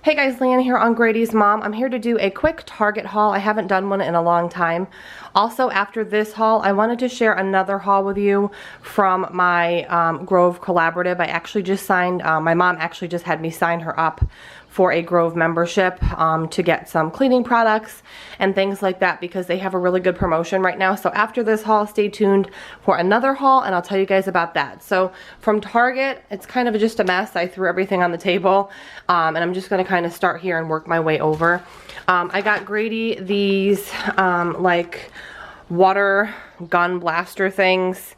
Hey guys, Leanne here on Grady's Mom. I'm here to do a quick Target haul. I haven't done one in a long time. Also, after this haul, I wanted to share another haul with you from my Grove Collaborative. I actually just signed, my mom actually just had me sign her up for a Grove membership to get some cleaning products and things like that because they have a really good promotion right now. So after this haul, stay tuned for another haul and I'll tell you guys about that. So from Target, it's kind of just a mess. I threw everything on the table and I'm just gonna kind of start here and work my way over. I got Grady these like water gun blaster things.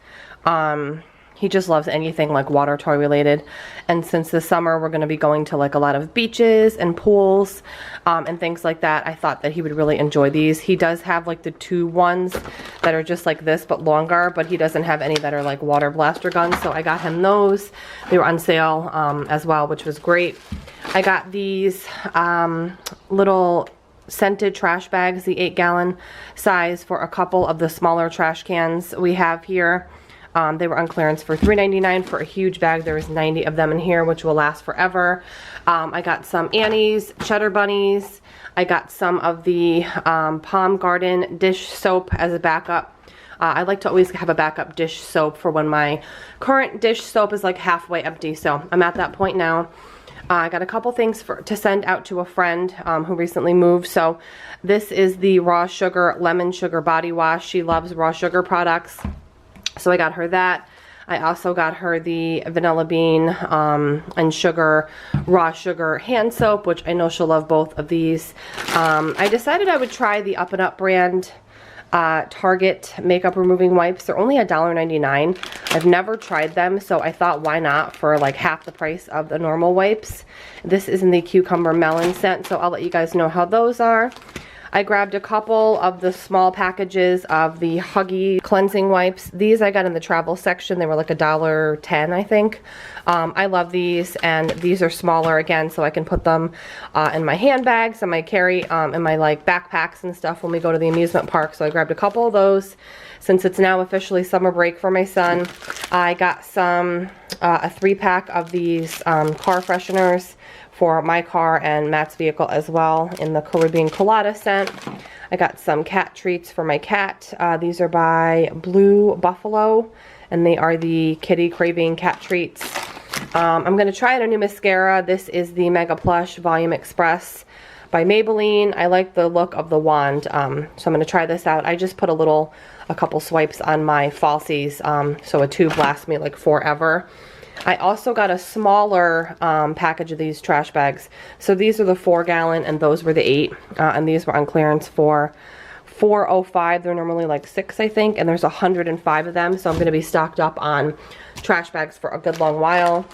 He just loves anything like water toy related. And since this summer we're going to be going to like a lot of beaches and pools and things like that, I thought that he would really enjoy these. He does have like the two ones that are just like this but longer, but he doesn't have any that are like water blaster guns. So I got him those. They were on sale as well, which was great. I got these little scented trash bags, the 8-gallon size, for a couple of the smaller trash cans we have here. They were on clearance for $3.99 for a huge bag. There was 90 of them in here, which will last forever. I got some Annie's Cheddar Bunnies. I got some of the Palm Garden dish soap as a backup. I like to always have a backup dish soap for when my current dish soap is like halfway empty. So I'm at that point now. I got a couple things to send out to a friend who recently moved. So this is the Raw Sugar Lemon Sugar Body Wash. She loves raw sugar products. So I got her that. I also got her the Vanilla Bean and Sugar Raw Sugar hand soap, which I know she'll love both of these. I decided I would try the Up and Up brand Target makeup removing wipes. They're only $1.99. I've never tried them, so I thought why not for like half the price of the normal wipes. This is in the Cucumber Melon scent, so I'll let you guys know how those are. I grabbed a couple of the small packages of the Huggy cleansing wipes. These I got in the travel section. They were like $1.10, I think. I love these, and these are smaller again, so I can put them in my handbags and my carry in my like backpacks and stuff when we go to the amusement park. So I grabbed a couple of those since it's now officially summer break for my son. I got some a 3-pack of these car fresheners for my car and Matt's vehicle as well in the Caribbean Colada scent. I got some cat treats for my cat. These are by Blue Buffalo, and they are the Kitty Craving cat treats. I'm going to try out a new mascara. This is the Mega Plush Volume Express by Maybelline. I like the look of the wand, so I'm going to try this out. I just put a couple swipes on my falsies, so a tube lasts me like forever. I also got a smaller package of these trash bags. So these are the 4-gallon and those were the 8. And these were on clearance for $4.05. They're normally like 6, I think. And there's 105 of them. So I'm going to be stocked up on trash bags for a good long while.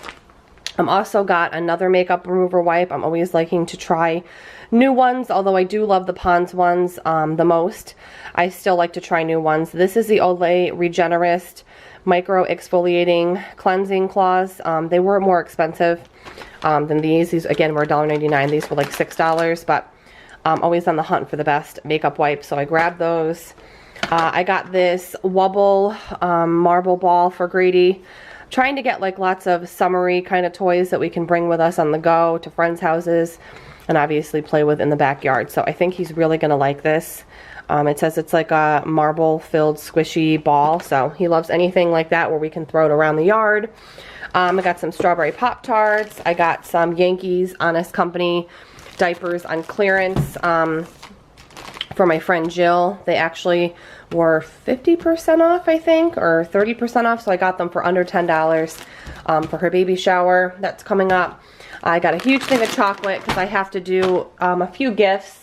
I'm also got another makeup remover wipe. I'm always liking to try new ones, although I do love the Pond's ones the most. I still like to try new ones. This is the Olay Regenerist Micro Exfoliating Cleansing Cloths. They were more expensive than these. These again were $1.99. These were like $6, but I'm always on the hunt for the best makeup wipes, so I grabbed those. I got this Wubble marble ball for Grady. Trying to get like lots of summery kind of toys that we can bring with us on the go to friends' houses and obviously play with in the backyard. So I think he's really gonna like this. It says it's like a marble-filled squishy ball, so he loves anything like that where we can throw it around the yard. I got some strawberry Pop-Tarts. I got some Yankees Honest Company diapers on clearance for my friend Jill. They actually were 50% off, I think, or 30% off, so I got them for under $10 for her baby shower that's coming up. I got a huge thing of chocolate because I have to do a few gifts.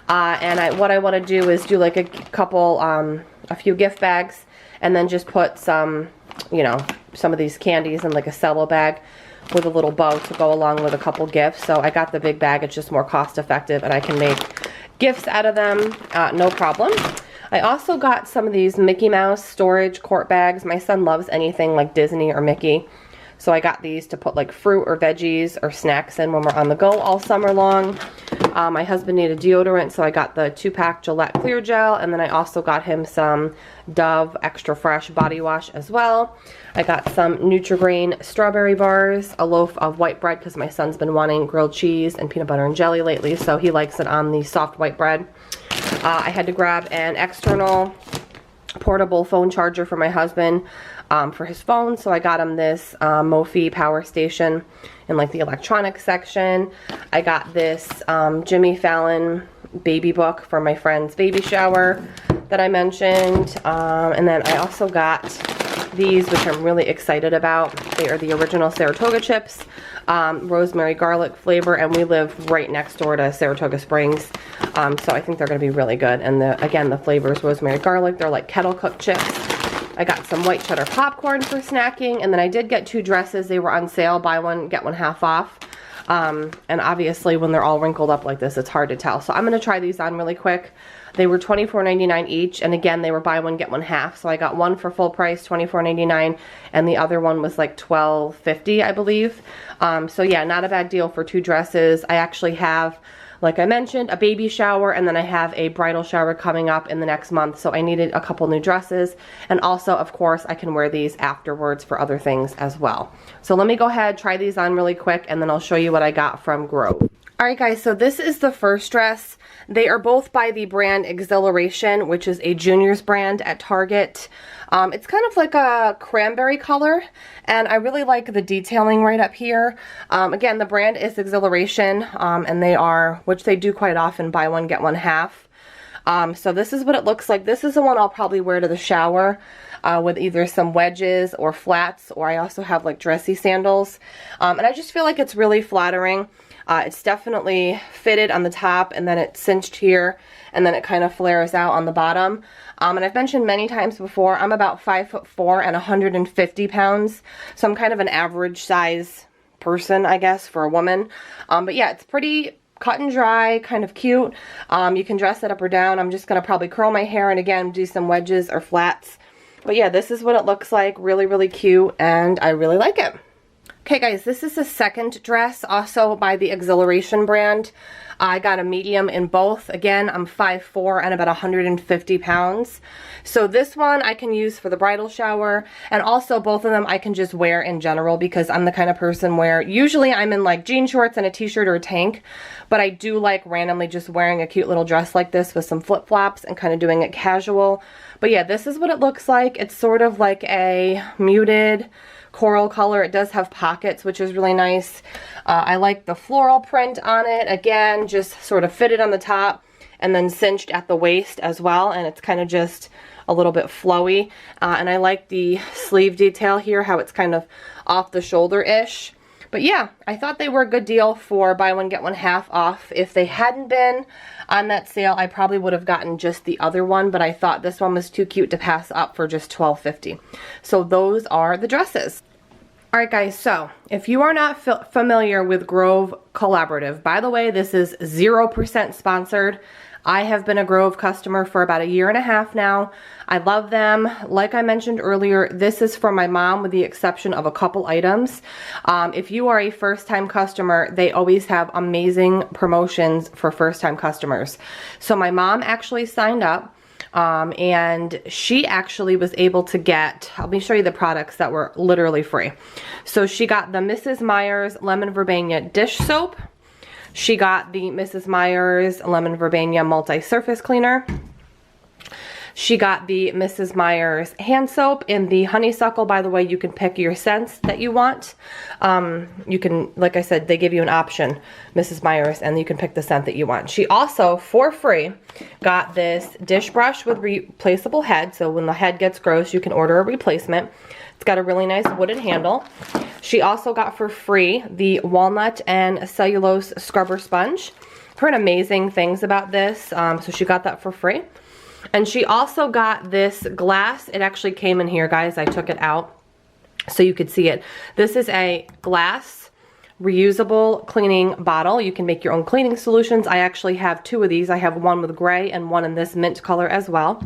And what I want to do is do like a few gift bags and then just put some, you know, some of these candies in like a cello bag with a little bow to go along with a couple gifts. So I got the big bag. It's just more cost effective and I can make gifts out of them, no problem. I also got some of these Mickey Mouse storage quart bags. My son loves anything like Disney or Mickey. So I got these to put like fruit or veggies or snacks in when we're on the go all summer long. My husband needed deodorant, so I got the 2-pack Gillette Clear Gel, and then I also got him some Dove Extra Fresh body wash as well. I got some Nutri-Grain strawberry bars, a loaf of white bread because my son's been wanting grilled cheese and peanut butter and jelly lately, so he likes it on the soft white bread. I had to grab an external portable phone charger for my husband for his phone, so I got him this Mophie power station in like the electronics section. I got this Jimmy Fallon baby book for my friend's baby shower that I mentioned, and then I also got these, which I'm really excited about. They are the original Saratoga chips, rosemary garlic flavor, and we live right next door to Saratoga Springs, so I think they're going to be really good. And again, the flavor is rosemary garlic. They're like kettle cooked chips. I got some white cheddar popcorn for snacking, and then I did get 2 dresses. They were on sale, buy one, get one half off. And obviously when they're all wrinkled up like this, it's hard to tell. So I'm going to try these on really quick. They were $24.99 each, and again, they were buy one, get one half. So I got one for full price, $24.99, and the other one was like $12.50, I believe. So yeah, not a bad deal for 2 dresses. I actually have, like I mentioned, a baby shower, and then I have a bridal shower coming up in the next month, so I needed a couple new dresses. And also, of course, I can wear these afterwards for other things as well. So let me go ahead, try these on really quick, and then I'll show you what I got from Grove. Alright guys, so this is the first dress. They are both by the brand Exhilaration, which is a juniors brand at Target. It's kind of like a cranberry color, and I really like the detailing right up here. Again, the brand is Exhilaration, and they are, which they do quite often, buy one, get one half. So this is what it looks like. This is the one I'll probably wear to the shower with either some wedges or flats, or I also have like dressy sandals. And I just feel like it's really flattering. It's definitely fitted on the top, and then it's cinched here, and then it kind of flares out on the bottom. And I've mentioned many times before, I'm about 5'4" and 150 pounds, so I'm kind of an average size person, I guess, for a woman. But yeah, it's pretty cut and dry, kind of cute. You can dress it up or down. I'm just going to probably curl my hair and again do some wedges or flats. But yeah, this is what it looks like. Really, really cute, and I really like it. Okay guys, this is the second dress, also by the Exhilaration brand. I got a medium in both. Again, I'm 5'4" and about 150 pounds. So this one I can use for the bridal shower, and also both of them I can just wear in general, because I'm the kind of person where usually I'm in like jean shorts and a t-shirt or a tank, but I do like randomly just wearing a cute little dress like this with some flip-flops and kind of doing it casual. But yeah, this is what it looks like. It's sort of like a muted coral color. It does have pockets, which is really nice. I like the floral print on it. Again, just sort of fitted on the top and then cinched at the waist as well, and it's kind of just a little bit flowy. And I like the sleeve detail here, how it's kind of off the shoulder-ish. But yeah, I thought they were a good deal for buy one, get one half off. If they hadn't been on that sale, I probably would have gotten just the other one, but I thought this one was too cute to pass up for just $12.50. So those are the dresses. Alright guys, so if you are not familiar with Grove Collaborative, by the way, this is 0% sponsored. I have been a Grove customer for about 1.5 years now. I love them. Like I mentioned earlier, this is for my mom with the exception of a couple items. If you are a first-time customer, they always have amazing promotions for first-time customers. So my mom actually signed up. And she actually was able to get, let me show you the products that were literally free. So she got the Mrs. Meyer's Lemon Verbena dish soap. She got the Mrs. Meyer's Lemon Verbena multi-surface cleaner. She got the Mrs. Meyer's hand soap in the honeysuckle. By the way, you can pick your scents that you want. You can, like I said, they give you an option, Mrs. Meyer's, and you can pick the scent that you want. She also, for free, got this dish brush with replaceable head. So when the head gets gross, you can order a replacement. It's got a really nice wooden handle. She also got for free the walnut and cellulose scrubber sponge. I've heard amazing things about this, so she got that for free. And she also got this glass. It actually came in here, guys. I took it out so you could see it. This is a glass reusable cleaning bottle. You can make your own cleaning solutions. I actually have 2 of these. I have one with gray and one in this mint color as well.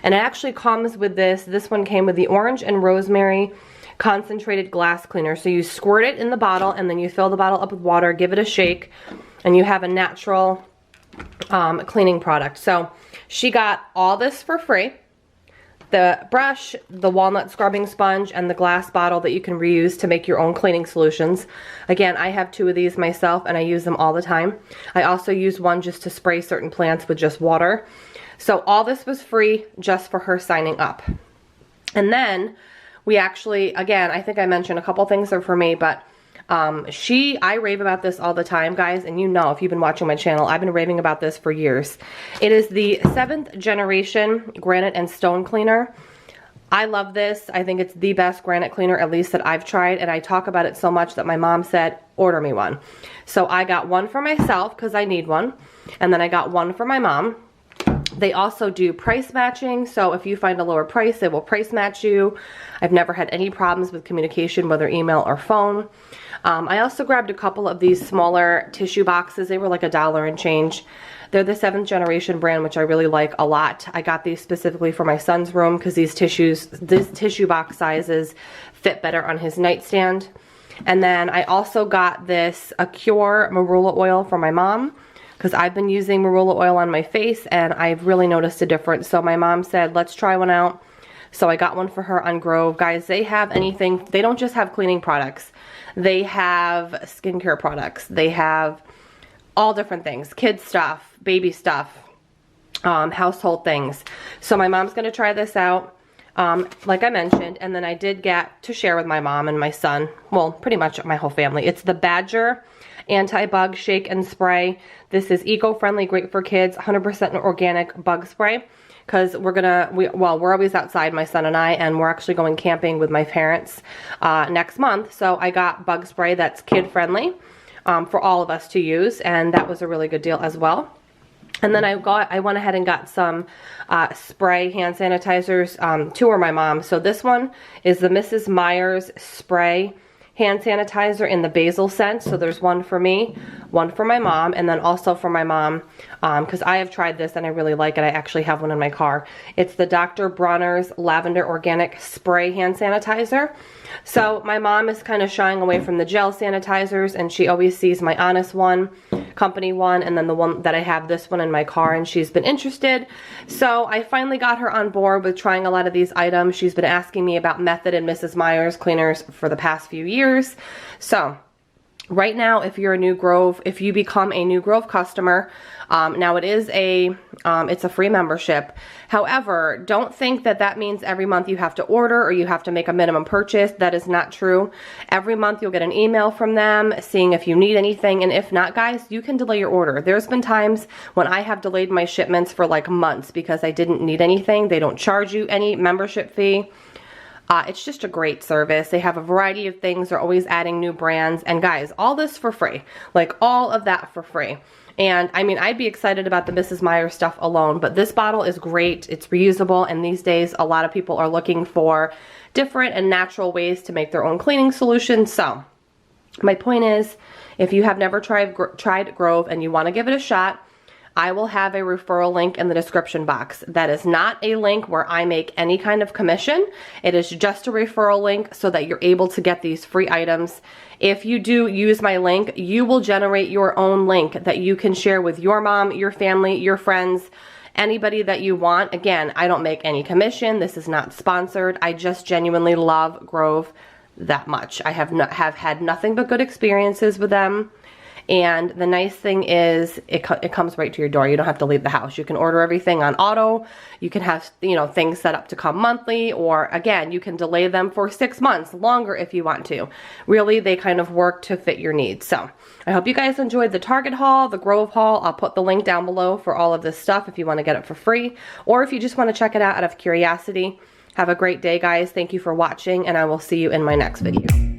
And it actually comes with this. This one came with the orange and rosemary concentrated glass cleaner. So you squirt it in the bottle, and then you fill the bottle up with water, give it a shake, and you have a natural cleaning product. So she got all this for free. The brush, the walnut scrubbing sponge, and the glass bottle that you can reuse to make your own cleaning solutions. Again, I have 2 of these myself and I use them all the time. I also use one just to spray certain plants with just water. So all this was free just for her signing up. And then we actually, again, I think I mentioned a couple things are for me, but I rave about this all the time, guys, and you know, if you've been watching my channel, I've been raving about this for years. It is the 7th generation granite and stone cleaner. I love this. I think it's the best granite cleaner, at least that I've tried, and I talk about it so much that my mom said, order me one. So I got one for myself because I need one, and then I got one for my mom. They also do price matching, so if you find a lower price, they will price match you. I've never had any problems with communication, whether email or phone. I also grabbed a couple of these smaller tissue boxes. They were like $1 and change. They're the 7th generation brand, which I really like a lot. I got these specifically for my son's room because these tissue box sizes fit better on his nightstand. And then I also got this Acure marula oil for my mom, because I've been using marula oil on my face and I've really noticed a difference. So my mom said, let's try one out. So I got one for her on Grove. Guys, they have anything. They don't just have cleaning products. They have skincare products. They have all different things. Kids stuff, baby stuff, household things. So my mom's going to try this out, like I mentioned. And then I did get to share with my mom and my son, well, pretty much my whole family. It's the Badger Anti-Bug Shake and Spray. This is eco-friendly, great for kids, 100% organic bug spray. Because we're always outside, my son and I, and we're actually going camping with my parents next month. So I got bug spray that's kid-friendly for all of us to use, and that was a really good deal as well. And then I went ahead and got some spray hand sanitizers. 2 are my mom. So this one is the Mrs. Meyer's spray hand sanitizer in the basil scent. So there's one for me, one for my mom, and then also for my mom, because I have tried this and I really like it. I actually have one in my car. It's the Dr. Bronner's Lavender Organic Spray Hand Sanitizer. So my mom is kind of shying away from the gel sanitizers, and she always sees my Honest one, company one, and then the one that I have, this one in my car, and she's been interested. So I finally got her on board with trying a lot of these items. She's been asking me about Method and Mrs. Meyer's cleaners for the past few years. So right now, if you're a new Grove, if you become a new Grove customer, now it is it's a free membership. However, don't think that that means every month you have to order or you have to make a minimum purchase. That is not true. Every month you'll get an email from them seeing if you need anything, and if not, guys, you can delay your order. There's been times when I have delayed my shipments for like months because I didn't need anything. They don't charge you any membership fee. It's just a great service. They have a variety of things. They're always adding new brands. And guys, all this for free. Like all of that for free. And I mean, I'd be excited about the Mrs. Meyer stuff alone, but this bottle is great. It's reusable. And these days, a lot of people are looking for different and natural ways to make their own cleaning solutions. So my point is, if you have never tried Grove and you want to give it a shot, I will have a referral link in the description box. That is not a link where I make any kind of commission. It is just a referral link so that you're able to get these free items. If you do use my link, you will generate your own link that you can share with your mom, your family, your friends, anybody that you want. Again, I don't make any commission. This is not sponsored. I just genuinely love Grove that much. I have had nothing but good experiences with them. And the nice thing is it comes right to your door. You don't have to leave the house. You can order everything on auto. You can have, you know, things set up to come monthly, or again, you can delay them for 6 months longer if you want to. Really, they kind of work to fit your needs. So I hope you guys enjoyed the Target haul, the Grove haul. I'll put the link down below for all of this stuff if you want to get it for free, or if you just want to check it out of curiosity. Have a great day, guys. Thank you for watching, and I will see you in my next video.